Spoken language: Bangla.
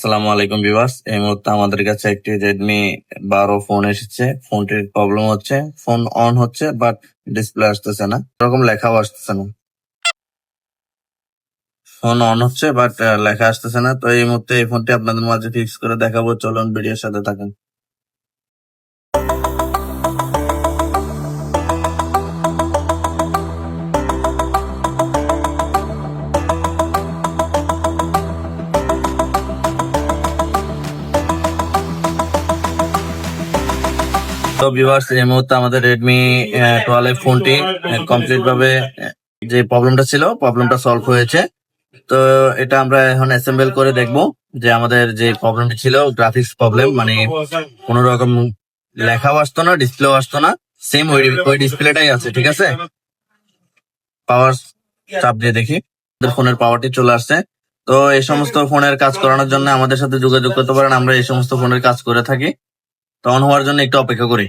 আসসালামু আলাইকুম ভিউয়ার্স, এই মুহূর্তে আমাদের কাছে একটি Redmi 12 ফোন এসেছে। ফোনটির প্রবলেম হচ্ছে ফোন অন হচ্ছে বাট ডিসপ্লে আসতেছে না, এরকম লেখাও আসতেছে না। ফোন অন হচ্ছে বাট লেখা আসতেছে না। তো এই মুহূর্তে এই ফোনটি আপনাদের মাঝে ফিক্স করে দেখাবো, চলুন ভিডিওর সাথে থাকুন। তো ভিউয়ার্স, এই মুহূর্তে আমাদের Redmi 12 ফোনটি কমপ্লিট ভাবে যে প্রবলেমটা ছিল প্রবলেমটা সলভ হয়েছে। তো এটা আমরা এখন অ্যাসেম্বল করে দেখবো যে আমাদের যে প্রবলেমটা ছিল গ্রাফিক্স প্রবলেম, মানে কোনো রকম লেখাও আসতো না, ডিসপ্লেও আসতো না, সেম ওই ডিসপ্লেটাই আছে। ঠিক আছে, পাওয়ার চাপ দিয়ে দেখি আমাদের ফোনের পাওয়ারটি চলে আসছে। তো এই সমস্ত ফোনের কাজ করানোর জন্য আমাদের সাথে যোগাযোগ করতে পারেন, আমরা এই সমস্ত ফোনের কাজ করে থাকি। তো অন হওয়ার জন্য একটু অপেক্ষা করি।